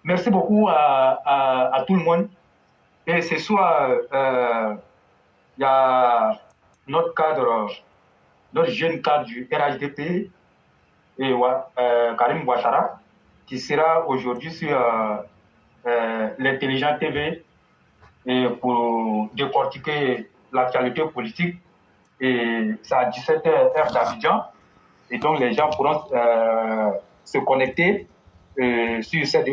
Merci beaucoup à tout le monde. Et ce soir, il y a notre cadre, notre jeune cadre du RHDP, et, Karim Ouattara, qui sera aujourd'hui sur l'Intelligent TV et pour décortiquer l'actualité politique. Et c'est à 17h heure d'Abidjan. Et donc les gens pourront se connecter sur cette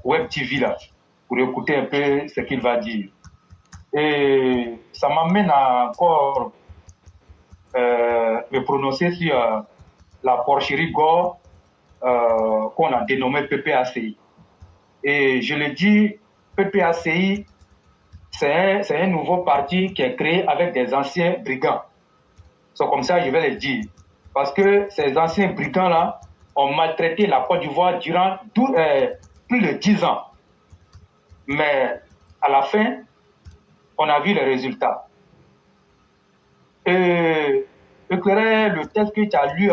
web TV là pour écouter un peu ce qu'il va dire. Et ça m'amène à encore me prononcer sur la porcherie Gore qu'on a dénommée PPACI. Et je le dis, PPACI, c'est un nouveau parti qui est créé avec des anciens brigands. C'est comme ça que je vais le dire. Parce que ces anciens brigands-là ont maltraité la Côte d'Ivoire durant plus de 10 ans. Mais à la fin, on a vu les résultats. Et éclairer le texte que tu as lu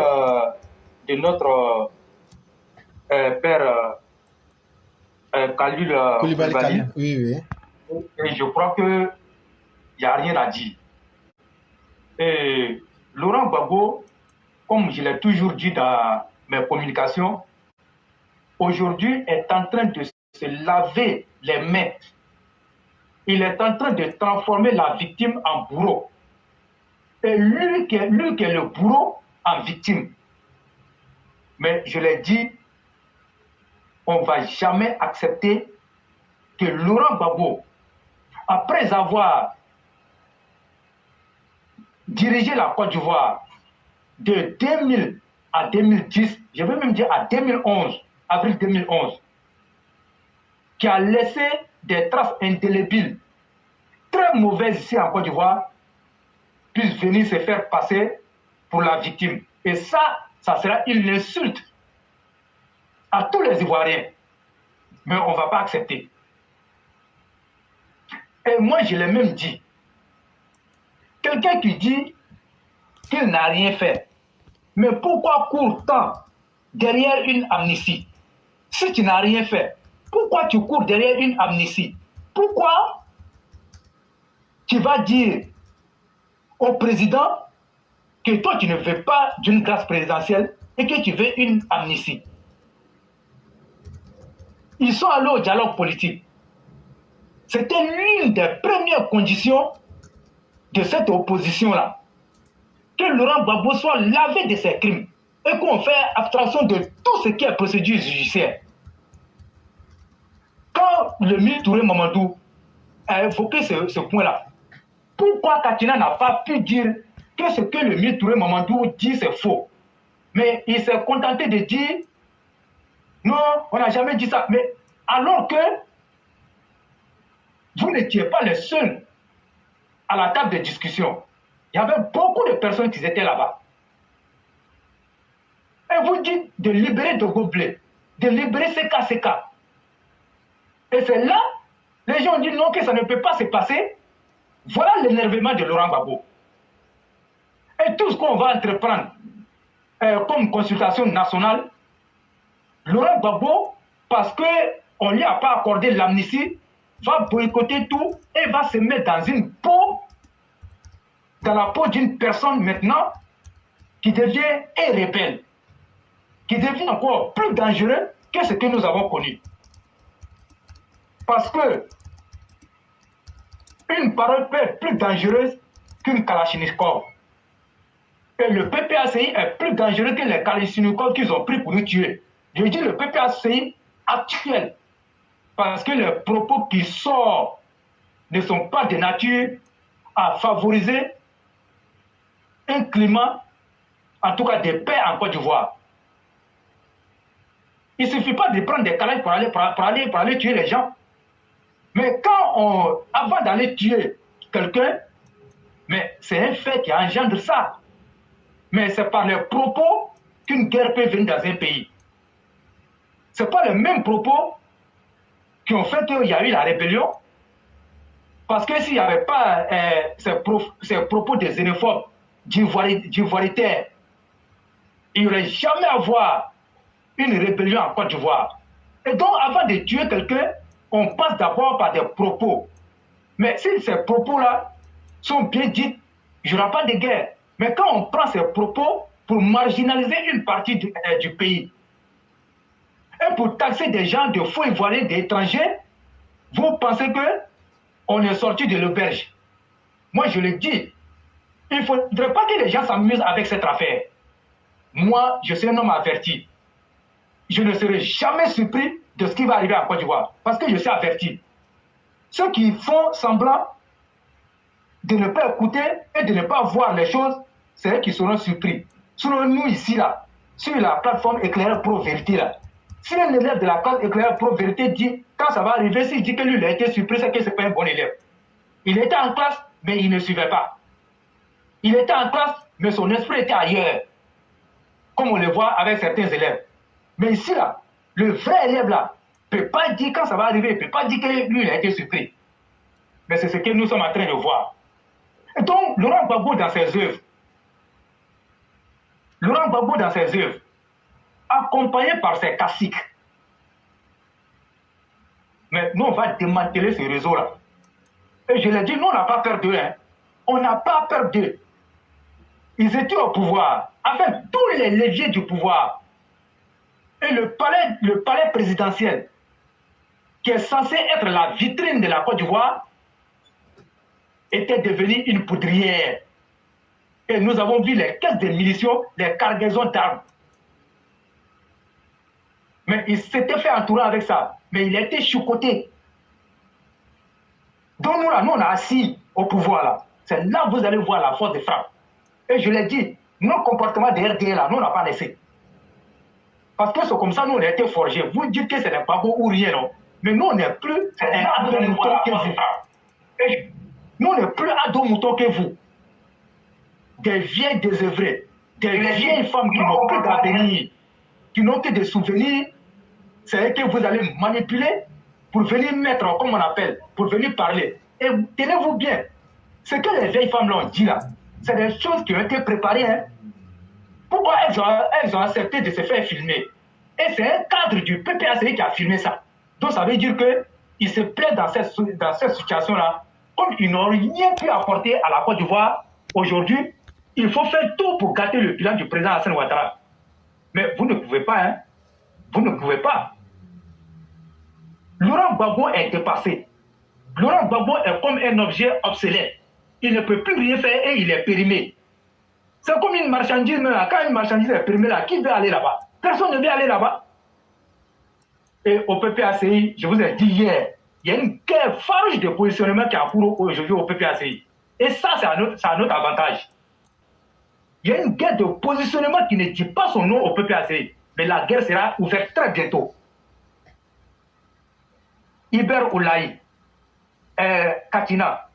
de notre père Khalil Koulibaly. Oui. Et je crois qu'il n'y a rien à dire. Et Laurent Gbagbo, comme je l'ai toujours dit dans mes communications, aujourd'hui est en train de se laver les mains. Il est en train de transformer la victime en bourreau. Et lui qui est le bourreau en victime. Mais je l'ai dit, on ne va jamais accepter que Laurent Gbagbo, après avoir dirigé la Côte d'Ivoire de 2000 à 2010, je veux même dire à 2011, avril 2011, qui a laissé des traces indélébiles très mauvaises ici en Côte d'Ivoire, puisse venir se faire passer pour la victime. Et ça sera une insulte à tous les Ivoiriens. Mais on ne va pas accepter. Et moi, je l'ai même dit. Quelqu'un qui dit qu'il n'a rien fait, mais pourquoi court tant derrière une amnistie? Si tu n'as rien fait, pourquoi tu cours derrière une amnistie? Pourquoi tu vas dire au président que toi, tu ne veux pas d'une grâce présidentielle et que tu veux une amnistie? Ils sont allés au dialogue politique. C'était l'une des premières conditions de cette opposition-là. Que Laurent Gbagbo soit lavé de ses crimes et qu'on fait abstraction de tout ce qui est procédure judiciaire. Quand le ministre Touré Mamadou a évoqué ce point-là, pourquoi Katina n'a pas pu dire que ce que le ministre Touré Mamadou dit, c'est faux? Mais il s'est contenté de dire non, on n'a jamais dit ça. Mais alors que vous n'étiez pas les seuls à la table de discussion. Il y avait beaucoup de personnes qui étaient là-bas. Et vous dites de libérer Dogo Blé, de libérer CK. Et c'est là, les gens disent non, que ça ne peut pas se passer. Voilà l'énervement de Laurent Gbagbo. Et tout ce qu'on va entreprendre comme consultation nationale, Laurent Gbagbo, parce qu'on ne lui a pas accordé l'amnistie, va boycotter tout et va se mettre dans la peau d'une personne maintenant qui devient rebelle, qui devient encore plus dangereux que ce que nous avons connu. Parce que une parole peut être plus dangereuse qu'une Kalachnikov. Et le PPACI est plus dangereux que les Kalachnikov qu'ils ont pris pour nous tuer. Je dis le PPACI actuel. Parce que les propos qui sortent ne sont pas de nature à favoriser un climat, en tout cas de paix en Côte d'Ivoire. Il ne suffit pas de prendre des calages pour aller tuer les gens. Mais avant d'aller tuer quelqu'un, mais c'est un fait qui engendre ça. Mais c'est par les propos qu'une guerre peut venir dans un pays. Ce n'est pas les mêmes propos qui ont fait qu'il y a eu la rébellion. Parce que s'il n'y avait pas ces propos des xénophobes, d'ivoiritaires, il n'y aurait jamais à voir une rébellion en Côte d'Ivoire. Et donc, avant de tuer quelqu'un, on passe d'abord par des propos. Mais si ces propos-là sont bien dits, il n'y aura pas de guerre. Mais quand on prend ces propos pour marginaliser une partie du pays, et pour taxer des gens de faux ivoiriens, d'étrangers, vous pensez qu'on est sorti de l'auberge. Moi, je le dis, il ne faudrait pas que les gens s'amusent avec cette affaire. Moi, je suis un homme averti. Je ne serai jamais surpris de ce qui va arriver en Côte d'Ivoire, parce que je suis averti. Ceux qui font semblant de ne pas écouter et de ne pas voir les choses, c'est eux qui seront surpris. Sinon, nous ici, là, sur la plateforme Éclaireur Pro Vérité, là, si un élève de la classe Éclaireur Pro Vérité dit, quand ça va arriver, s'il dit que lui, il a été surpris, c'est que ce n'est pas un bon élève. Il était en classe, mais il ne suivait pas. Il était en classe, mais son esprit était ailleurs, comme on le voit avec certains élèves. Mais ici, là, le vrai élève, là, ne peut pas dire quand ça va arriver, il ne peut pas dire que lui, il a été surpris. Mais c'est ce que nous sommes en train de voir. Et donc, Laurent Gbagbo, dans ses œuvres, accompagné par ses caciques, mais nous, on va démanteler ce réseau-là. Et je l'ai dit, nous, on n'a pas peur d'eux. Hein. On n'a pas peur d'eux. Ils étaient au pouvoir, avec tous les leviers du pouvoir. Et le palais présidentiel, qui est censé être la vitrine de la Côte d'Ivoire, était devenu une poudrière. Et nous avons vu les caisses de munitions, les cargaisons d'armes. Mais il s'était fait entourer avec ça. Mais il a été choucoté. Donc nous, là, nous, on a assis au pouvoir, là. C'est là que vous allez voir la force de frappe. Et je l'ai dit, nos comportements de RDA, là, nous, on n'a pas laissé. Parce que c'est comme ça, nous, on a été forgés. Vous dites que ce n'est pas beau ou rien, non. Mais nous, on n'est plus à dos mouton que vous. Et nous, on n'est plus à dos mouton que vous. Des vieilles désœuvrées, des vieilles femmes qui n'ont plus d'avenir, qui n'ont que des souvenirs, c'est que vous allez manipuler pour venir mettre, comme on appelle, pour venir parler. Et tenez-vous bien, ce que les vieilles femmes l'ont dit là, c'est des choses qui ont été préparées. Hein. Pourquoi elles ont accepté de se faire filmer? Et c'est un cadre du PPACI qui a filmé ça. Donc ça veut dire qu'ils se plaisent dans cette situation-là. Comme ils n'ont rien pu apporter à la Côte d'Ivoire, aujourd'hui, il faut faire tout pour gâter le bilan du président Hassan Ouattara. Mais vous ne pouvez pas, hein. Vous ne pouvez pas. Laurent Gbagbo est dépassé. Laurent Gbagbo est comme un objet obsolète. Il ne peut plus rien faire et il est périmé. C'est comme une marchandise, là. Quand une marchandise est périmée, là, qui veut aller là-bas? Personne ne veut aller là-bas. Et au PPACI, je vous ai dit hier, il y a une guerre farouche de positionnement qui est en cours aujourd'hui au PPACI. Et ça, c'est un autre avantage. Il y a une guerre de positionnement qui ne dit pas son nom au PPACI. Mais la guerre sera ouverte très bientôt. Iber Oulaï, Katina,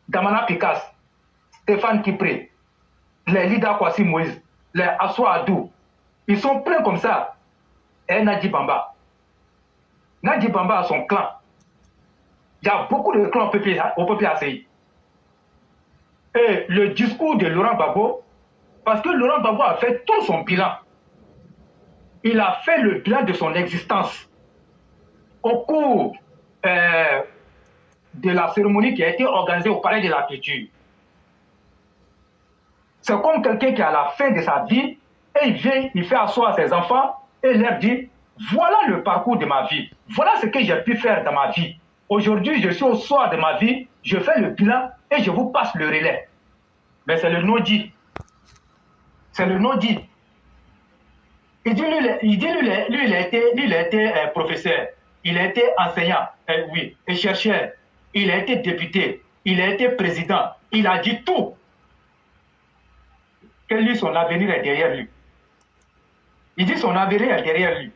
Damana Pikas, Stéphane Kipré, les Lida Kwasi Moïse, les Aswa Adou, ils sont pleins comme ça. Et Nadi Bamba. Nadi Bamba a son clan. Il y a beaucoup de clans au PPACI. Et le discours de Laurent Gbagbo, parce que Laurent Gbagbo a fait tout son bilan. Il a fait le bilan de son existence. Au cours de la cérémonie qui a été organisée au Palais de la Culture. C'est comme quelqu'un qui, à la fin de sa vie, et il vient, il fait asseoir ses enfants et leur dit, voilà le parcours de ma vie. Voilà ce que j'ai pu faire dans ma vie. Aujourd'hui, je suis au soir de ma vie, je fais le bilan et je vous passe le relais. Mais c'est le non-dit. C'est le non-dit. Il dit, lui, il a été professeur, il a été enseignant, oui, et chercheur, il a été député, il a été président, il a dit tout. Que lui, son avenir est derrière lui. Il dit son avenir est derrière lui.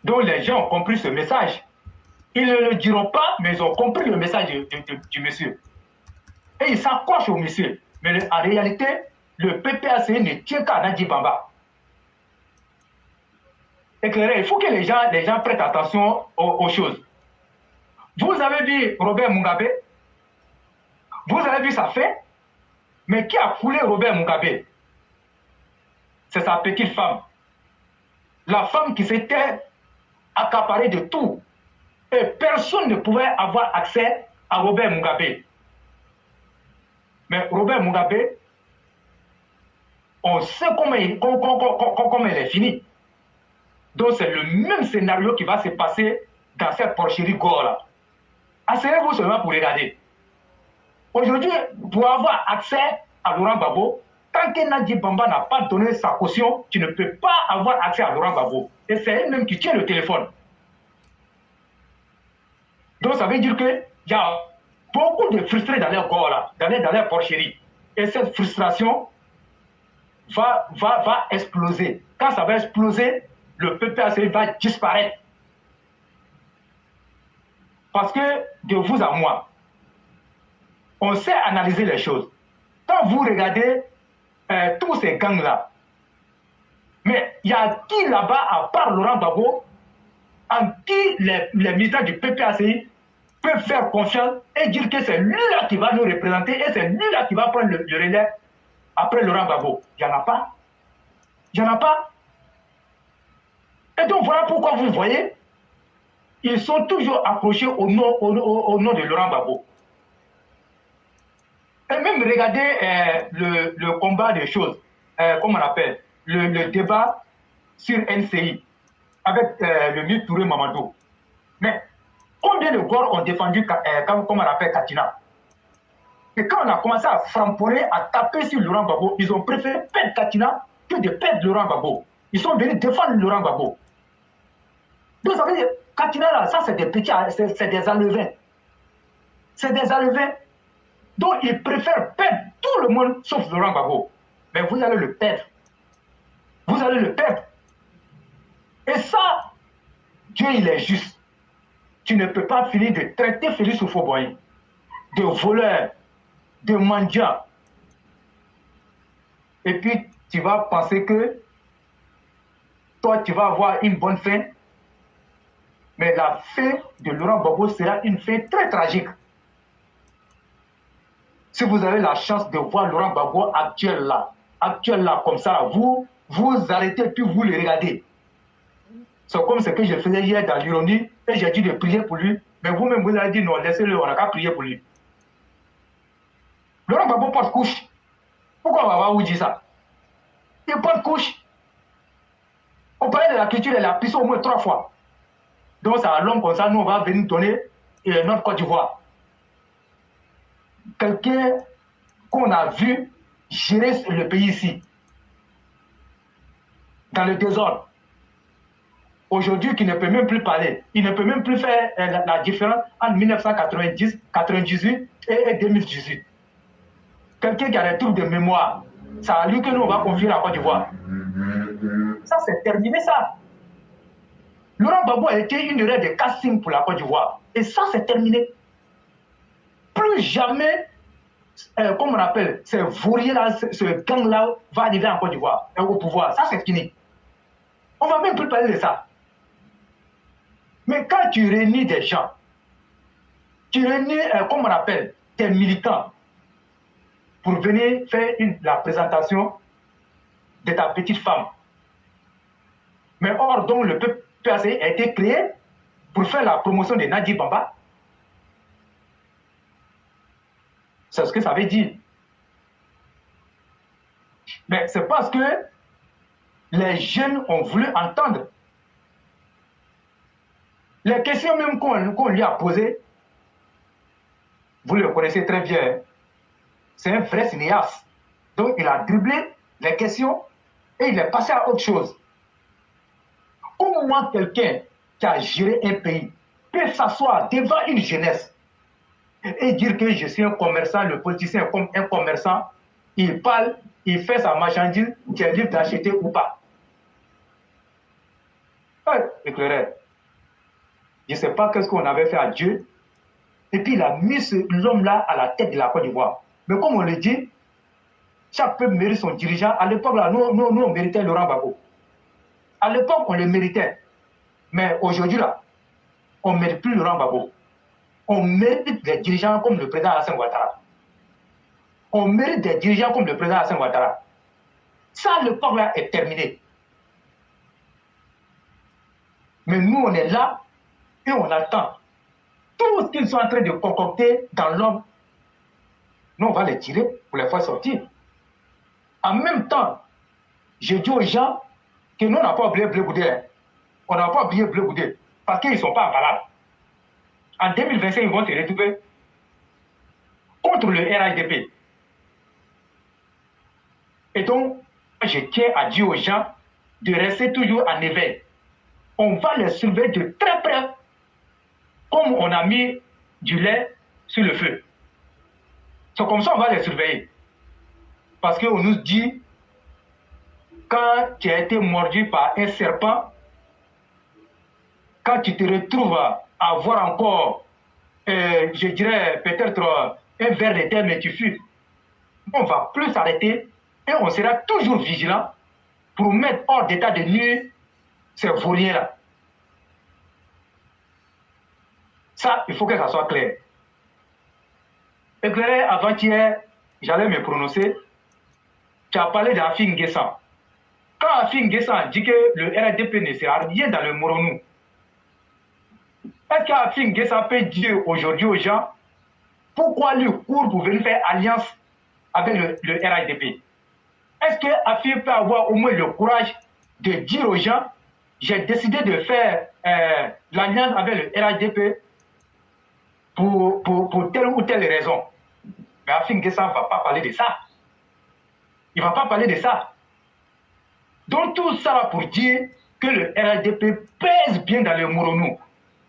Donc les gens ont compris ce message. Ils ne le diront pas, mais ils ont compris le message du monsieur. Et ils s'accrochent au monsieur. Mais en réalité, le PPACI ne tient qu'à Nadi Bamba. Éclairé, il faut que les gens prêtent attention aux choses. Vous avez vu Robert Mugabe? Vous avez vu sa fin? Mais qui a foulé Robert Mugabe? c'est sa petite femme. La femme qui s'était accaparée de tout. Et personne ne pouvait avoir accès à Robert Mugabe. Mais Robert Mugabe, on sait comment il est fini. Donc c'est le même scénario qui va se passer dans cette porcherie gore-là. Asseyez-vous seulement pour regarder. Aujourd'hui, pour avoir accès à Laurent Gbagbo, tant que Nadi Bamba n'a pas donné sa caution, tu ne peux pas avoir accès à Laurent Gbagbo. Et c'est elle-même qui tient le téléphone. Donc ça veut dire qu'il y a beaucoup de frustrés dans leur corps là, dans leur porcherie. Et cette frustration va exploser. Quand ça va exploser, le PPAC va disparaître. Parce que de vous à moi, on sait analyser les choses. Quand vous regardez tous ces gangs-là, mais il y a qui là-bas, à part Laurent Gbagbo, en qui les militants du PPACI peuvent faire confiance et dire que c'est lui-là qui va nous représenter et c'est lui-là qui va prendre le relais après Laurent Gbagbo. Il n'y en a pas. Il n'y en a pas. Et donc voilà pourquoi vous voyez, ils sont toujours accrochés au nom de Laurent Gbagbo. Et même regardez le combat des choses, comment on appelle, le débat sur NCI avec le ministre Touré Mamadou. Mais combien de Gor ont défendu, comment on appelle, Katina? Et quand on a commencé à framponner, à taper sur Laurent Gbagbo, ils ont préféré perdre Katina que de perdre Laurent Gbagbo. Ils sont venus défendre Laurent Gbagbo. Donc ça veut dire, Katina là, ça c'est des petits, c'est des enlevins. C'est des enlevins. Donc ils préfèrent perdre tout le monde sauf Laurent Gbagbo. Mais vous allez le perdre. Vous allez le perdre. Et ça, Dieu il est juste. Tu ne peux pas finir de traiter Félix Houphouët-Boigny de voleur, de mendiant. Et puis tu vas penser que toi tu vas avoir une bonne fin. Mais la fin de Laurent Gbagbo sera une fin très tragique. Si vous avez la chance de voir Laurent Gbagbo actuel là, comme ça, vous arrêtez puis vous le regardez. C'est comme ce que je faisais hier dans l'ironie, et j'ai dit de prier pour lui, mais vous-même vous avez dit non, laissez-le, on n'a qu'à prier pour lui. Laurent Gbagbo porte couche. Pourquoi on va vous dire ça? Il porte couche. On parlait de la culture et la pisse au moins 3 fois. Donc c'est à l'homme comme ça, nous on va venir donner notre Côte d'Ivoire. Quelqu'un qu'on a vu gérer le pays ici, dans le désordre. Aujourd'hui, qui ne peut même plus parler. Il ne peut même plus faire la différence entre 1990, 98 et 2018. Quelqu'un qui a des troubles de mémoire. C'est à lui que nous on va confier la Côte d'Ivoire. Ça c'est terminé ça. Laurent Gbagbo a été une erreur de casting pour la Côte d'Ivoire. Et ça, c'est terminé. Plus jamais, comme on appelle, ce vaurier-là, ce gang-là va arriver en Côte d'Ivoire, au pouvoir. Ça, c'est fini. On ne va même plus parler de ça. Mais quand tu réunis des gens, tu réunis, comme on appelle, des militants, pour venir faire la présentation de ta petite femme. Mais or, donc, le peuple PAC a été créé pour faire la promotion de Nadi Bamba. C'est ce que ça veut dire. Mais c'est parce que les jeunes ont voulu entendre. Les questions même qu'on lui a posées, vous le connaissez très bien, c'est un vrai cinéaste. Donc il a dribblé les questions et il est passé à autre chose. Comment quelqu'un qui a géré un pays peut s'asseoir devant une jeunesse et dire que je suis un commerçant, le politicien est comme un commerçant, il parle, il fait sa marchandise, tu es libre d'acheter ou pas. Éclaireur, je ne sais pas qu'est-ce qu'on avait fait à Dieu, et puis il a mis l'homme-là à la tête de la Côte d'Ivoire. Mais comme on le dit, chaque peuple mérite son dirigeant. À l'époque, là, nous, on méritait Laurent Gbagbo. À l'époque, on le méritait. Mais aujourd'hui, là, on ne mérite plus Laurent Gbagbo. On mérite des dirigeants comme le président Alassane Ouattara. On mérite des dirigeants comme le président Alassane Ouattara. Ça, l'époque là est terminée. Mais nous, on est là et on attend. Tout ce qu'ils sont en train de concocter dans l'homme, nous, on va les tirer pour les faire sortir. En même temps, je dis aux gens que nous, on n'a pas oublié Blé Goudé. Hein. On n'a pas oublié Blé Goudé parce qu'ils ne sont pas valables. En 2025, ils vont se retrouver contre le RHDP. Et donc, je tiens à dire aux gens de rester toujours en éveil. On va les surveiller de très près, comme on a mis du lait sur le feu. C'est comme ça qu'on va les surveiller. Parce qu'on nous dit, quand tu as été mordu par un serpent, quand tu te retrouves à avoir encore, je dirais peut-être un verre de terre, mais tu fuis, on ne va plus s'arrêter et on sera toujours vigilant pour mettre hors d'état de nuire ces vauriens-là. Ça, il faut que ça soit clair. Éclairé, avant-hier, j'allais me prononcer. Tu as parlé d'Afi N'Guessan. Quand Afi N'Guessan dit que le RDP ne sera rien dans le Moronou, est-ce qu'Afi N'Guessan peut dire aujourd'hui aux gens pourquoi lui court pour venir faire alliance avec le RDP? Est-ce qu'Afi peut avoir au moins le courage de dire aux gens j'ai décidé de faire l'alliance avec le RDP pour telle ou telle raison? Mais Afi N'Guessan ne va pas parler de ça. Il ne va pas parler de ça. Donc tout ça pour dire que le RDP pèse bien dans le Moronou.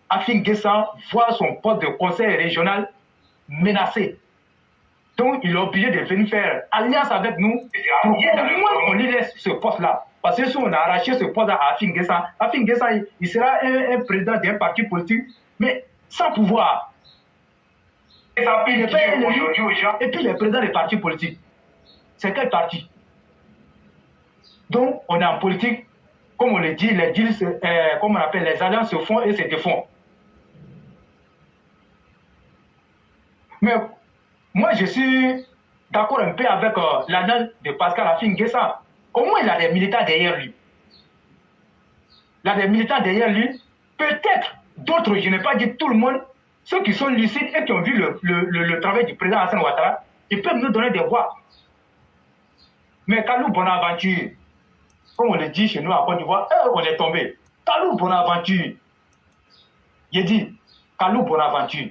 Afi N'Guessan voit son poste de conseil régional menacé. Donc il est obligé de venir faire alliance avec nous pour qu'au moins on lui laisse ce poste-là. Parce que si on a arraché ce poste à Afi N'Guessan, il sera un président d'un parti politique, mais sans pouvoir. Et puis les présidents des partis politiques. C'est quel parti? Donc, on est en politique, comme on le dit, les deals, comme on appelle, les alliances se font et se défont. Mais moi, je suis d'accord un peu avec l'alliance de Pascal Afi N'Guessan. Au moins, il a des militants derrière lui. Il a des militants derrière lui. Peut-être d'autres, je n'ai pas dit tout le monde, ceux qui sont lucides et qui ont vu le travail du président Hassan Ouattara, ils peuvent nous donner des voix. Mais Kalou Bonaventure, comme on le dit chez nous à Côte d'Ivoire, on est tombé. Kalou Bonaventure, j'ai dit, Kalou Bonaventure,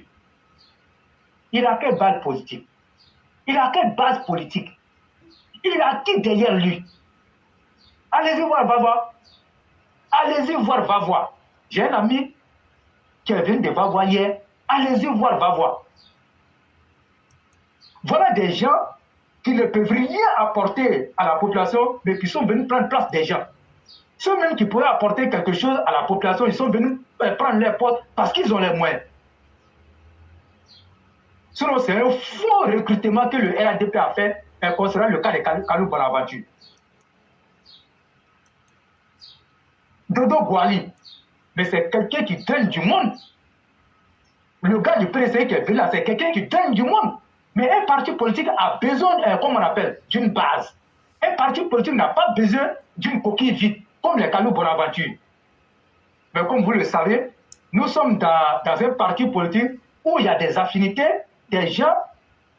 il a quelle base politique? Il a quelle base politique? Il a qui derrière lui? Allez-y voir, va voir. Allez-y voir, va voir. J'ai un ami qui est venu de Vavois hier. Allez-y voir, va voir. Voilà des gens qui ne peuvent rien apporter à la population, mais qui sont venus prendre place des gens. Ceux-mêmes qui pourraient apporter quelque chose à la population, ils sont venus prendre les postes parce qu'ils ont les moyens. Sinon, c'est un faux recrutement que le RDP a fait concernant le cas de Kalou Bonaventure. Dodo Gouali, mais c'est quelqu'un qui draine du monde. Le gars du PDC qui est venu là, c'est quelqu'un qui draine du monde. Mais un parti politique a besoin, comme on appelle, d'une base. Un parti politique n'a pas besoin d'une coquille vide, comme les Kalou Bonaventure. Mais comme vous le savez, nous sommes dans un parti politique où il y a des affinités, des gens,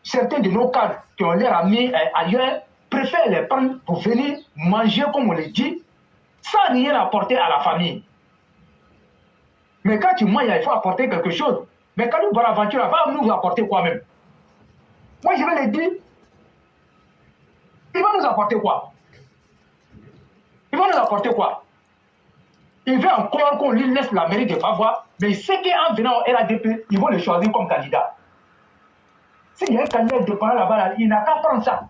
certains de nos cadres qui ont l'air amis ailleurs, préfèrent les prendre pour venir manger, comme on le dit, sans rien apporter à la famille. Mais quand tu manges, il faut apporter quelque chose. Mais Kalou Bonaventure va nous apporter quoi même? Moi, je vais le dire. Il va nous apporter quoi? Il va nous apporter quoi? Il veut encore qu'on lui laisse la mairie de Vavois, mais il sait qu'en venant au RADP, ils vont le choisir comme candidat. S'il y a un candidat indépendant là-bas, il n'a qu'à prendre ça.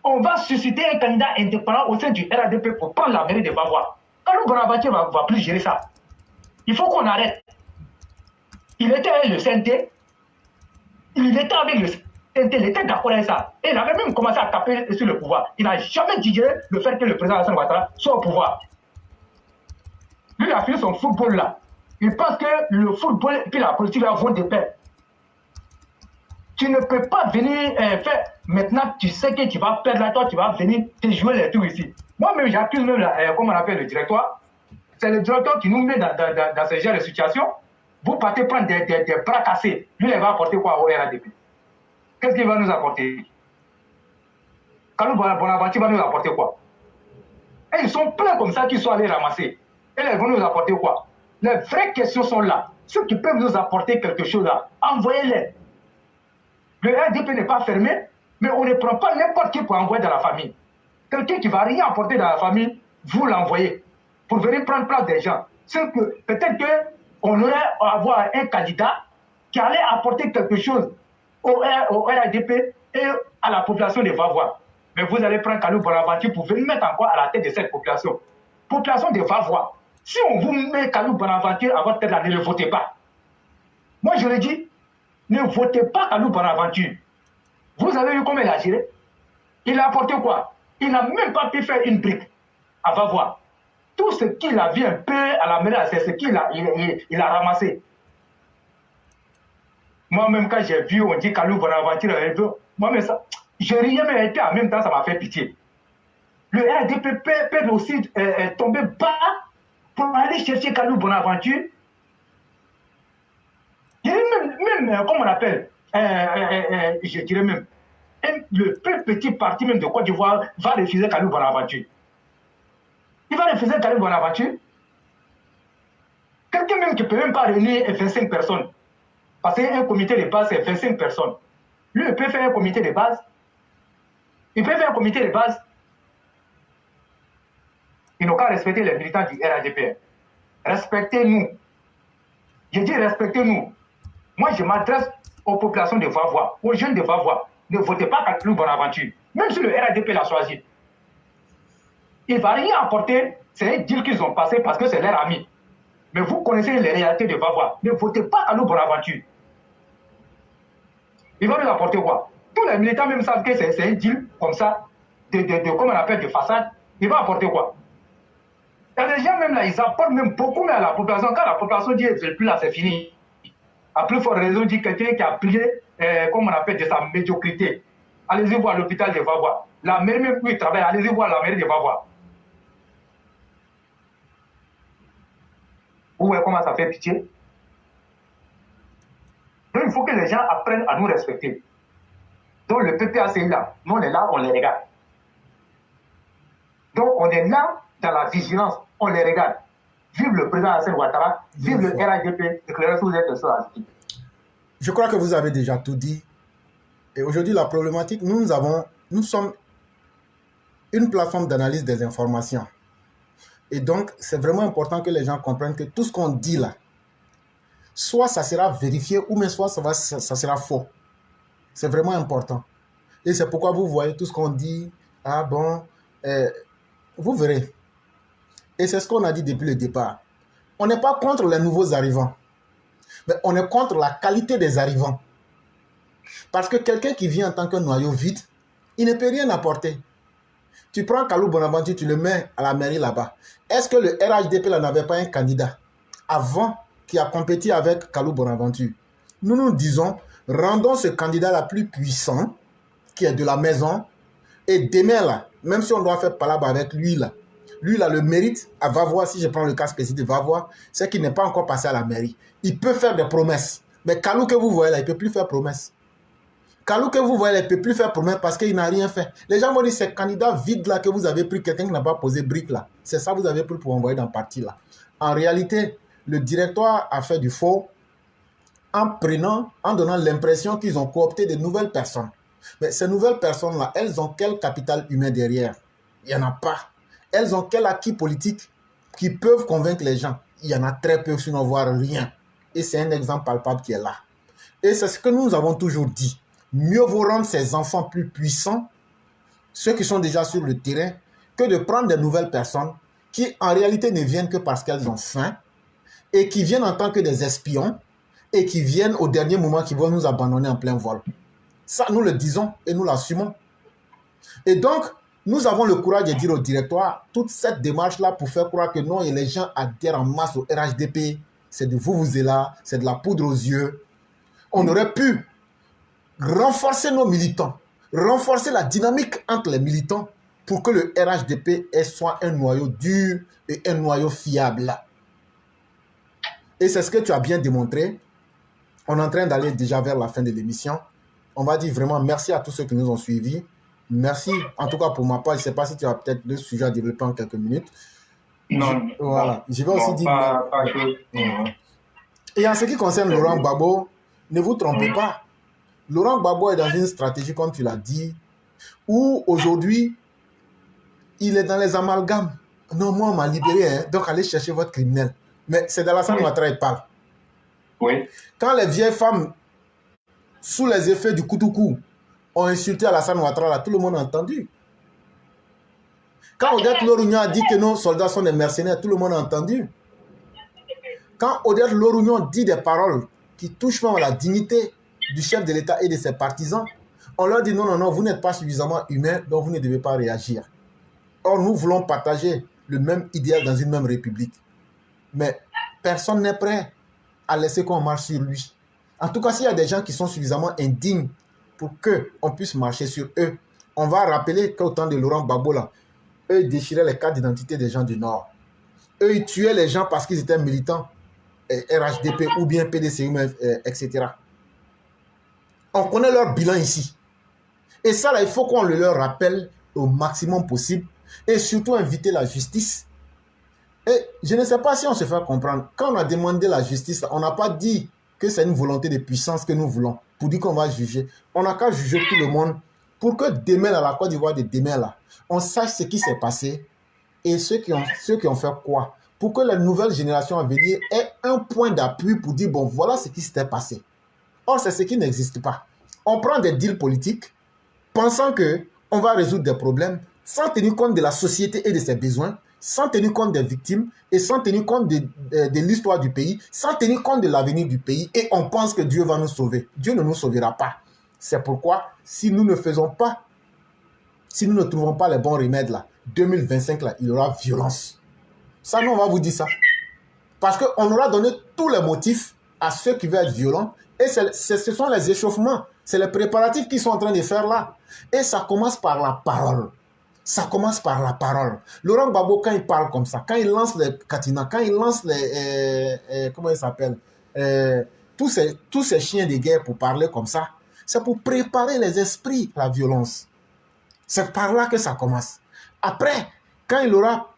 On va susciter un candidat indépendant au sein du RADP pour prendre la mairie de Vavois. Kalou Bonaventure ne va plus gérer ça. Il faut qu'on arrête. Il était avec le CNT. Il était avec le CNT, il était d'accord avec ça. Et il avait même commencé à taper sur le pouvoir. Il n'a jamais digéré le fait que le président Hassan Ouattara soit au pouvoir. Lui, il a fini son football là. Il pense que le football et puis la politique là vont de pair. Tu ne peux pas venir faire. Maintenant, tu sais que tu vas perdre là, toi, tu vas venir te jouer les tours ici. Moi-même, j'accuse même, comment on appelle le directoire. C'est le directeur qui nous met dans ce genre de situation. Vous partez prendre des bras cassés. Lui, il va apporter quoi au RADP? Qu'est-ce qu'il va nous apporter? Kalou Bonaventure va nous apporter quoi? Et ils sont pleins comme ça qui sont allés ramasser. Et là, ils vont nous apporter quoi? Les vraies questions sont là. Ceux qui peuvent nous apporter quelque chose là, envoyez-les. Le RDP n'est pas fermé, mais on ne prend pas n'importe qui pour envoyer dans la famille. Quelqu'un qui ne va rien apporter dans la famille, vous l'envoyez pour venir prendre place des gens. Peut-être qu'on aurait à avoir un candidat qui allait apporter quelque chose au RDP et à la population de Vavois. Mais vous allez prendre Kalou Bonaventure pour venir mettre encore à la tête de cette population. Population de Vavois. Si on vous met Kalou Bonaventure à votre tête là, ne le votez pas. Moi, je le dis, ne votez pas Kalou Bonaventure. Vous avez vu comment il a géré? Il a apporté quoi? Il n'a même pas pu faire une brique à Vavois. Tout ce qu'il a vu un peu à la mairie, c'est ce qu'il a ramassé. Moi-même, quand j'ai vu, on dit Kalou Bonaventure, moi-même, ça, je riais, mais en même temps, ça m'a fait pitié. Le RDP peut aussi tomber bas pour aller chercher Kalou Bonaventure. Je dirais même comment on appelle, je dirais même, le plus petit parti même de Côte d'Ivoire va refuser Kalou Bonaventure. Il va refuser Kalou Bonaventure. Quelqu'un même qui ne peut même pas réunir 25 personnes. Parce qu'un comité de base, c'est 25 personnes. Lui, il peut faire un comité de base. Il peut faire un comité de base. Il n'a qu'à respecter les militants du RADP. Respectez-nous. Je dis respectez-nous. Moi, je m'adresse aux populations de Vavois, aux jeunes de Vavois. Ne votez pas Kalou Bonaventure. Même si le RADP l'a choisi. Il ne va rien apporter. C'est un deal qu'ils ont passé parce que c'est leur ami. Mais vous connaissez les réalités de Vavois. Ne votez pas Kalou Bonaventure. Il va nous apporter quoi? Tous les militants même savent que c'est un deal comme ça, comment on appelle, de façade. Il va apporter quoi? Il y a des gens même là, ils apportent même beaucoup mais à la population. Quand la population dit elle ne veut plus là, c'est fini. À plus forte raison, dit quelqu'un qui a plié, comme on appelle, de sa médiocrité. Allez-y voir l'hôpital de Vavois. La mairie même où il travaille, allez-y voir la mairie de Vavois. Vous voyez comment ça fait pitié? Donc il faut que les gens apprennent à nous respecter. Donc le PPACI là, nous on est là, on les regarde. Donc on est là dans la vigilance, on les regarde. Vive le président Hassan Ouattara, vive le RADP, éclairez sous les questions. Je crois que vous avez déjà tout dit. Et aujourd'hui, la problématique, nous sommes une plateforme d'analyse des informations. Et donc, c'est vraiment important que les gens comprennent que tout ce qu'on dit là, soit ça sera vérifié ou même soit ça sera faux. C'est vraiment important. Et c'est pourquoi vous voyez tout ce qu'on dit. Ah bon, vous verrez. Et c'est ce qu'on a dit depuis le départ. On n'est pas contre les nouveaux arrivants. Mais on est contre la qualité des arrivants. Parce que quelqu'un qui vient en tant que noyau vide, il ne peut rien apporter. Tu prends Kalou Bonaventure, tu le mets à la mairie là-bas. Est-ce que le RHDP là n'avait pas un candidat avant qui a compéti avec Kalou Bonaventure? Nous nous disons, rendons ce candidat là plus puissant, qui est de la maison, et demain là, même si on doit faire palabre avec lui là, le mérite à Vavois, si je prends le cas spécifique de Vavois, c'est qu'il n'est pas encore passé à la mairie. Il peut faire des promesses. Mais Kalou que vous voyez là, il ne peut plus faire promesses. Kalou que vous voyez là, il ne peut plus faire promesses parce qu'il n'a rien fait. Les gens vont dire, c'est candidat vide là que vous avez pris, quelqu'un qui n'a pas posé brique là. C'est ça que vous avez pris pour envoyer dans le parti là. En réalité, le directoire a fait du faux en donnant l'impression qu'ils ont coopté de nouvelles personnes. Mais ces nouvelles personnes-là, elles ont quel capital humain derrière? Il n'y en a pas. Elles ont quel acquis politique qui peuvent convaincre les gens? Il y en a très peu, sinon voire rien. Et c'est un exemple palpable qui est là. Et c'est ce que nous avons toujours dit. Mieux vaut rendre ces enfants plus puissants, ceux qui sont déjà sur le terrain, que de prendre de nouvelles personnes qui en réalité ne viennent que parce qu'elles ont faim et qui viennent en tant que des espions et qui viennent au dernier moment qui vont nous abandonner en plein vol. Ça, nous le disons et nous l'assumons. Et donc, nous avons le courage de dire au directoire, toute cette démarche-là pour faire croire que non, et les gens adhèrent en masse au RHDP, c'est de vous là, c'est de la poudre aux yeux. On aurait pu renforcer nos militants, renforcer la dynamique entre les militants pour que le RHDP soit un noyau dur et un noyau fiable. Et c'est ce que tu as bien démontré. On est en train d'aller déjà vers la fin de l'émission. On va dire vraiment merci à tous ceux qui nous ont suivis. Merci, en tout cas pour ma part, je ne sais pas si tu as peut-être le sujet à développer en quelques minutes. Non, voilà. Je vais aussi dire... Pas Et en ce qui concerne Laurent Gbagbo, ne vous trompez pas. Laurent Gbagbo est dans une stratégie, comme tu l'as dit, où aujourd'hui, il est dans les amalgames. Non, moi, on m'a libéré, hein, donc allez chercher votre criminel. Mais c'est d'Alassane Ouattara il parle. Oui. Quand les vieilles femmes, sous les effets du Koutoukou, ont insulté Alassane Ouattara, là, tout le monde a entendu. Quand Odette Lorugnon a dit que nos soldats sont des mercenaires, tout le monde a entendu. Quand Odette Lorugnon dit des paroles qui touchent même à la dignité du chef de l'État et de ses partisans, on leur dit non, non, non, vous n'êtes pas suffisamment humain, donc vous ne devez pas réagir. Or, nous voulons partager le même idéal dans une même république. Mais personne n'est prêt à laisser qu'on marche sur lui. En tout cas, s'il y a des gens qui sont suffisamment indignes pour qu'on puisse marcher sur eux, on va rappeler qu'au temps de Laurent Gbagbo, là, eux, ils déchiraient les cartes d'identité des gens du Nord. Eux, ils tuaient les gens parce qu'ils étaient militants, RHDP ou bien PDCU, etc. On connaît leur bilan ici. Et ça, là, il faut qu'on le leur rappelle au maximum possible et surtout inviter la justice. Et je ne sais pas si on se fait comprendre. Quand on a demandé la justice, on n'a pas dit que c'est une volonté de puissance que nous voulons pour dire qu'on va juger. On n'a qu'à juger tout le monde pour que demain, à la Côte d'Ivoire de demain, là, on sache ce qui s'est passé et ceux qui ont fait quoi. Pour que la nouvelle génération à venir ait un point d'appui pour dire, bon, voilà ce qui s'était passé. Or, c'est ce qui n'existe pas. On prend des deals politiques pensant qu'on va résoudre des problèmes sans tenir compte de la société et de ses besoins, sans tenir compte des victimes et sans tenir compte de l'histoire du pays, sans tenir compte de l'avenir du pays, et on pense que Dieu va nous sauver. Dieu ne nous sauvera pas. C'est pourquoi, si nous ne faisons pas, si nous ne trouvons pas les bons remèdes là, 2025 là, il y aura violence. Ça, nous, on va vous dire ça. Parce qu'on aura donné tous les motifs à ceux qui veulent être violents, et ce sont les échauffements, c'est les préparatifs qu'ils sont en train de faire là. Et ça commence par la parole. Ça commence par la parole. Laurent Gbagbo, quand il parle comme ça, quand il lance les Katina, quand il lance les... comment il s'appelle tous ces chiens de guerre pour parler comme ça, c'est pour préparer les esprits à la violence. C'est par là que ça commence. Après, quand il aura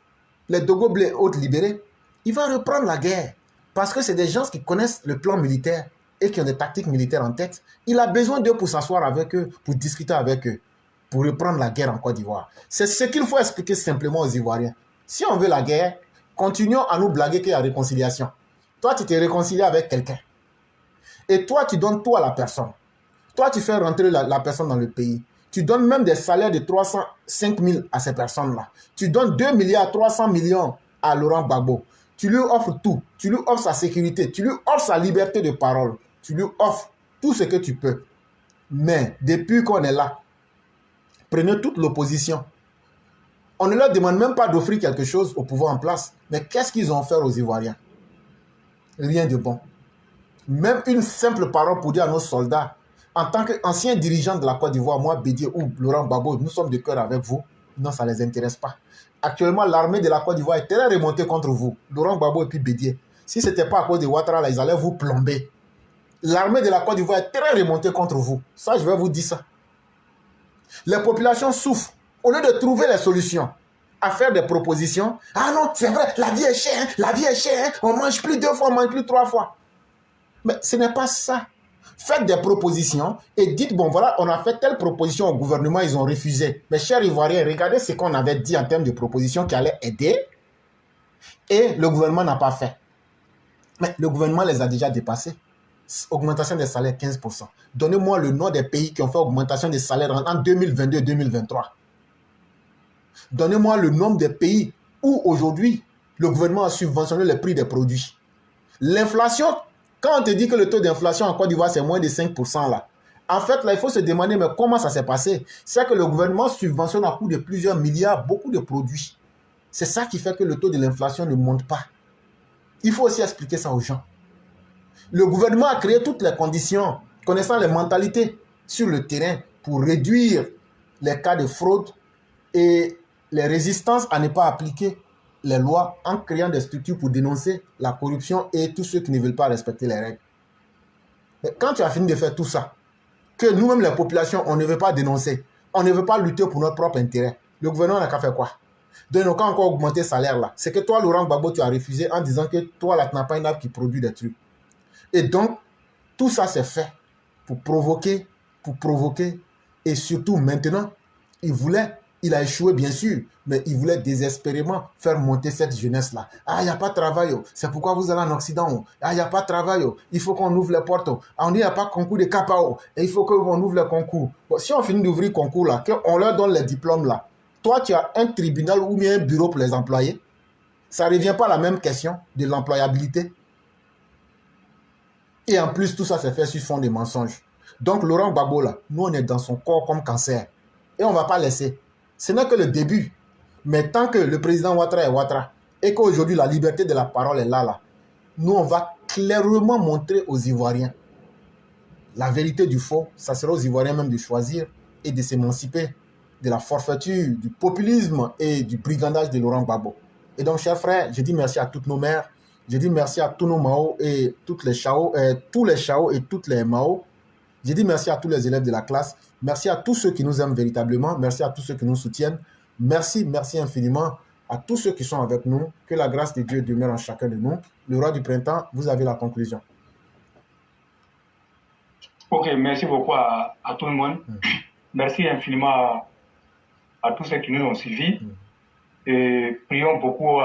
les Dogo Blé autres libérés, il va reprendre la guerre. Parce que c'est des gens qui connaissent le plan militaire et qui ont des tactiques militaires en tête. Il a besoin d'eux pour s'asseoir avec eux, pour discuter avec eux, pour reprendre la guerre en Côte d'Ivoire. C'est ce qu'il faut expliquer simplement aux Ivoiriens. Si on veut la guerre, continuons à nous blaguer qu'il y a réconciliation. Toi, tu t'es réconcilié avec quelqu'un. Et toi, tu donnes tout à la personne. Toi, tu fais rentrer la personne dans le pays. Tu donnes même des salaires de 305 000 à ces personnes-là. Tu donnes 2 milliards 300 millions à Laurent Gbagbo. Tu lui offres tout. Tu lui offres sa sécurité. Tu lui offres sa liberté de parole. Tu lui offres tout ce que tu peux. Mais depuis qu'on est là, prenez toute l'opposition. On ne leur demande même pas d'offrir quelque chose au pouvoir en place. Mais qu'est-ce qu'ils ont fait aux Ivoiriens? Rien de bon. Même une simple parole pour dire à nos soldats, en tant qu'ancien dirigeant de la Côte d'Ivoire, moi, Bédié ou Laurent Gbagbo, nous sommes de cœur avec vous. Non, ça ne les intéresse pas. Actuellement, l'armée de la Côte d'Ivoire est très remontée contre vous. Laurent Gbagbo et puis Bédié. Si ce n'était pas à cause de Ouattara, là, ils allaient vous plomber. L'armée de la Côte d'Ivoire est très remontée contre vous. Ça, je vais vous dire ça. Les populations souffrent. Au lieu de trouver les solutions, à faire des propositions. Ah non, c'est vrai, la vie est chère, la vie est chère. On ne mange plus 2 fois, on ne mange plus 3 fois. Mais ce n'est pas ça. Faites des propositions et dites, bon voilà, on a fait telle proposition au gouvernement, ils ont refusé. Mais chers Ivoiriens, regardez ce qu'on avait dit en termes de propositions qui allaient aider et le gouvernement n'a pas fait. Mais le gouvernement les a déjà dépassés. Augmentation des salaires 15%. Donnez-moi le nom des pays qui ont fait augmentation des salaires en 2022 et 2023. Donnez-moi le nombre de pays où aujourd'hui le gouvernement a subventionné le prix des produits. L'inflation, quand on te dit que le taux d'inflation en Côte d'Ivoire c'est moins de 5% là, en fait là il faut se demander mais comment ça s'est passé? C'est que le gouvernement subventionne à coût de plusieurs milliards beaucoup de produits. C'est ça qui fait que le taux de l'inflation ne monte pas. Il faut aussi expliquer ça aux gens. Le gouvernement a créé toutes les conditions, connaissant les mentalités sur le terrain pour réduire les cas de fraude et les résistances à ne pas appliquer les lois en créant des structures pour dénoncer la corruption et tous ceux qui ne veulent pas respecter les règles. Mais quand tu as fini de faire tout ça, que nous-mêmes les populations, on ne veut pas dénoncer, on ne veut pas lutter pour notre propre intérêt, le gouvernement n'a qu'à faire quoi? Donc, on a encore augmenté le salaire là. C'est que toi, Laurent Gbagbo, tu as refusé en disant que toi, là, tu n'as pas une arme qui produit des trucs. Et donc, tout ça, c'est fait pour provoquer, et surtout maintenant, il a échoué bien sûr, mais il voulait désespérément faire monter cette jeunesse-là. Ah, il n'y a pas de travail, c'est pourquoi vous allez en Occident. Ah, il n'y a pas de travail, il faut qu'on ouvre les portes. Ah, on dit il n'y a pas de concours de CAPAO, et il faut qu'on ouvre les concours. Bon, si on finit d'ouvrir le concours là, qu'on leur donne les diplômes là, toi tu as un tribunal ou bien un bureau pour les employés, ça ne revient pas à la même question de l'employabilité. Et en plus, tout ça s'est fait sur fond de mensonges. Donc, Laurent Gbagbo, là, nous, on est dans son corps comme cancer. Et on ne va pas laisser. Ce n'est que le début. Mais tant que le président Ouattara est Ouattara, et qu'aujourd'hui, la liberté de la parole est là, nous, on va clairement montrer aux Ivoiriens la vérité du faux. Ça sera aux Ivoiriens même de choisir et de s'émanciper de la forfaiture, du populisme et du brigandage de Laurent Gbagbo. Et donc, chers frères, je dis merci à toutes nos mères. Je dis merci à tous nos Mao et toutes les Chao, tous les Chao et toutes les Mao. Je dis merci à tous les élèves de la classe. Merci à tous ceux qui nous aiment véritablement. Merci à tous ceux qui nous soutiennent. Merci, merci infiniment à tous ceux qui sont avec nous. Que la grâce de Dieu demeure en chacun de nous. Le roi du printemps, vous avez la conclusion. Ok, merci beaucoup à tout le monde. Merci infiniment à tous ceux qui nous ont suivis. Et prions beaucoup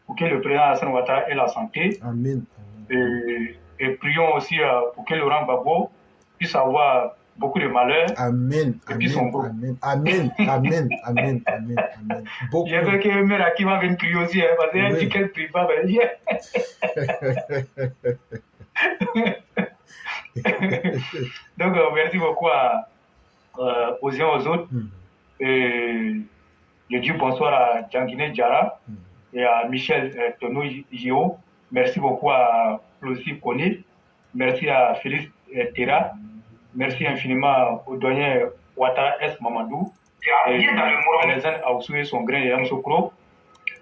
pour que le président Hassan Ouattara ait la santé. Amen. Et prions aussi pour que Laurent Gbagbo puisse avoir beaucoup de malheur. Amen. Et puis son groupe. Amen. Amen. Amen. Amen. Amen. Beaucoup. Il y avait que Mère qui va venir crier aussi, parce qu'elle dit qu'elle ne prie pas. Donc, merci beaucoup aux uns aux autres. Et je dis bonsoir à Djanguiné Diarra et à Michel Tono Gio. Merci beaucoup à Flossi Kone. Merci à Félix Terra. Merci infiniment au doyen Ouattara S. Mamadou. Et à Alexandre Aoussoué, son grain et Amsokro.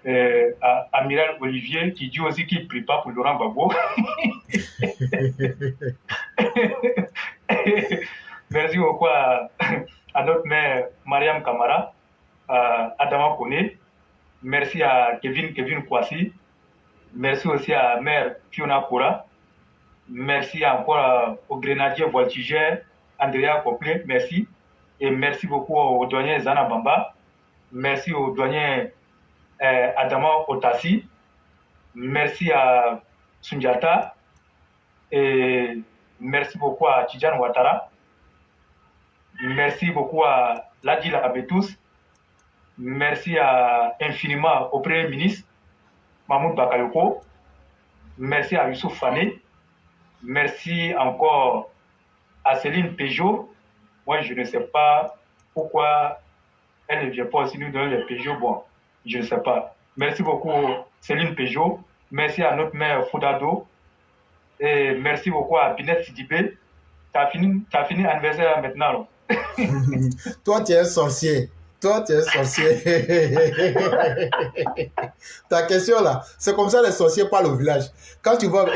À Amiral Olivier qui dit aussi qu'il ne prie pas pour Laurent Gbagbo. Merci beaucoup à notre mère Mariam Kamara, à Adama Kone. Merci à Kevin Kwasi. Merci aussi à mère Fiona Kora. Merci encore au grenadier voltigeur Andrea Copley. Merci. Et merci beaucoup au doyen Zana Bamba. Merci au doyen Adama Otassi. Merci à Sundiata. Et merci beaucoup à Tidjane Ouattara. Merci beaucoup à Ladil Abetous. Merci infiniment au Premier ministre, Mahmoud Bakayoko. Merci à Youssouf Fane. Merci encore à Céline Peugeot. Moi, je ne sais pas pourquoi elle ne vient pas aussi nous donner les Peugeot. Bon, je ne sais pas. Merci beaucoup Céline Peugeot. Merci à notre mère Foudado. Et merci beaucoup à Binet Sidibé. Tu as fini anniversaire maintenant. Toi, tu es un sorcier. Toi, tu es un sorcier. Ta question là, c'est comme ça les sorciers parlent au village. Quand tu vas,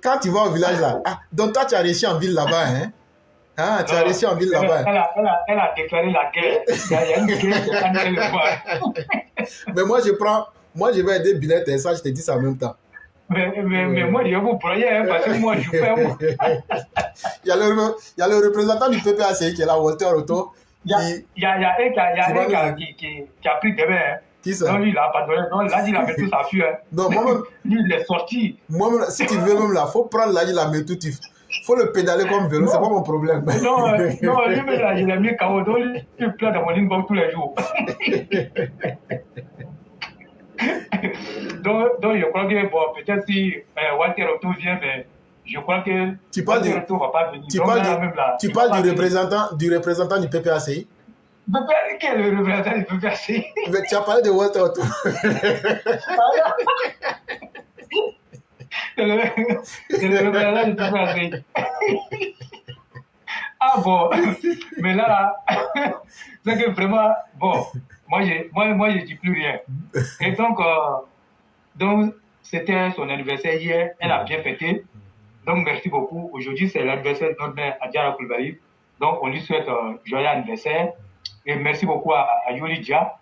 quand tu vas au village là, donc toi, tu as réussi en ville là-bas, hein? Ah, tu as réussi en ville là-bas. Elle a déclaré la guerre. Il y a une guerre. Mais moi, je vais aider Binette et ça, je te dis ça en même temps. Mais moi, je vous broyer, parce que moi, je fais moi. Il y a le représentant du PPACI qui est là, Walter Otto. Il y a un qui a pris des mains. Qui ça? Non, lui, il n'a pas donné. Non, là, il a mis tout sa fille. Non, moi-même. Lui, il est sorti. Moi-même, si tu veux même là, il faut prendre là, il a mis tout. Il faut le pédaler comme vélo, c'est pas mon problème. Non, lui, là, il a mis KO. Donc, il pleure dans mon inbox tous les jours. donc, je crois que, bon, peut-être si Walter Otto vient, mais je crois que Walter Otto ne va pas venir. Tu parles du représentant du PPACI? Quel est le représentant du PPACI? Mais tu as parlé de Walter Otto. Le représentant du PPACI. là, bon, mais là, c'est que vraiment, bon, moi, je dis plus rien. Et donc c'était son anniversaire hier, elle a bien fêté. Donc, merci beaucoup. Aujourd'hui, c'est l'anniversaire de notre mère, Adjara Koulibaly. Donc, on lui souhaite joyeux anniversaire. Et merci beaucoup à Yoli Dia,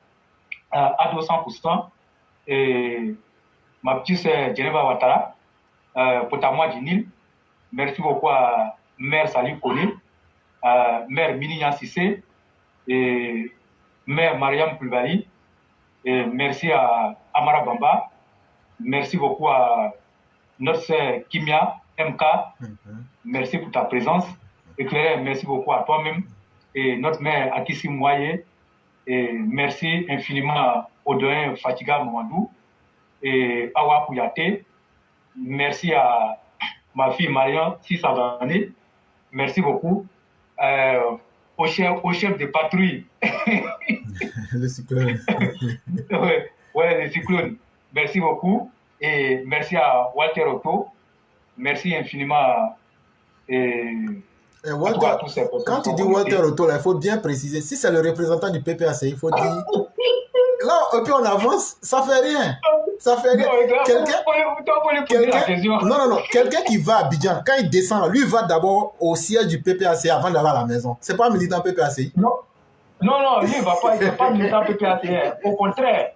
à 200%. Et ma petite sœur, Geneva Ouattara, Potamoua Djinil. Merci beaucoup à Mère Salih Kone, Mère Minignan Sissé, et Mère Mariam Koulibaly. Et merci à Amara Bamba. Merci beaucoup à notre sœur Kimia MK. Merci pour ta présence. Et Claire, merci beaucoup à toi-même. Et notre mère Akissi Mouaye. Et merci infiniment au doyen Fatiga Mouandou et Awa Kouyaté. Merci à ma fille Marion Sissavané. Merci beaucoup. Au chef de patrouille. Le cyclone. Ouais, le cyclone. Merci beaucoup. Et merci à Walter Otto. Merci infiniment. Walter, à tous ces quand tu dis Walter Otto, il faut bien préciser. Si c'est le représentant du PPAC, il faut dire. Là, et puis on avance, ça fait rien. Ça fait rien. Quelqu'un qui va à Abidjan, quand il descend, lui va d'abord au siège du PPAC avant d'aller à la maison. C'est pas un militant PPAC. Non, lui, il va pas, il n'est pas militant PPAC. Au contraire,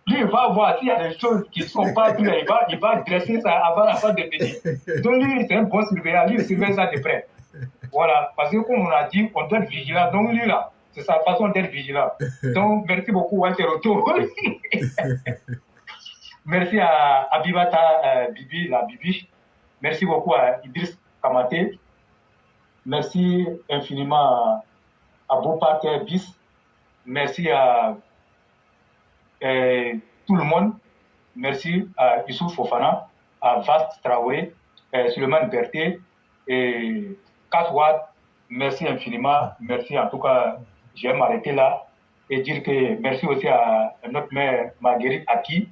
lui, il va voir s'il y a des choses qui ne sont pas claires. Il va dresser ça avant de venir. Donc, lui, c'est un bon surveillant. Lui, il surveille ça de près. Voilà. Parce que, comme on a dit, on doit être vigilant. Donc, lui, là, c'est sa façon d'être vigilant. Donc, merci beaucoup, Walter Otto. Merci à Abibata Bibi, la Bibi. Merci beaucoup à Idriss Kamate. Merci infiniment à Beauparter Bis. Merci à tout le monde. Merci à Youssouf Fofana, à Vast Traoré, Suleiman Berthe et Kaswad. Merci infiniment. Merci en tout cas. Je vais m'arrêter là et dire que merci aussi à notre mère Marguerite Aki.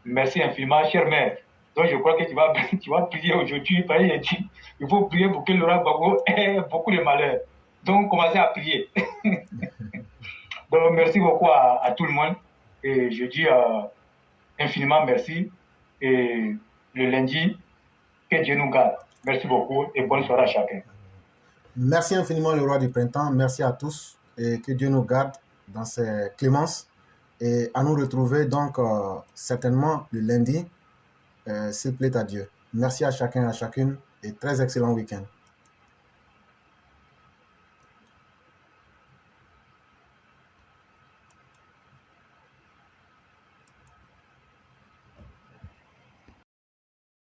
Merci infiniment, chère mère. Donc je crois que tu vas prier aujourd'hui. Il faut prier pour que Laurent Gbagbo ait beaucoup de malheur. Donc commencez à prier. Donc merci beaucoup à tout le monde. Et je dis infiniment merci. Et le lundi, que Dieu nous garde. Merci beaucoup et bonne soirée à chacun. Merci infiniment le roi du printemps. Merci à tous et que Dieu nous garde dans ses clémences. Et à nous retrouver donc certainement le lundi, s'il plaît à Dieu. Merci à chacun et à chacune et très excellent week-end.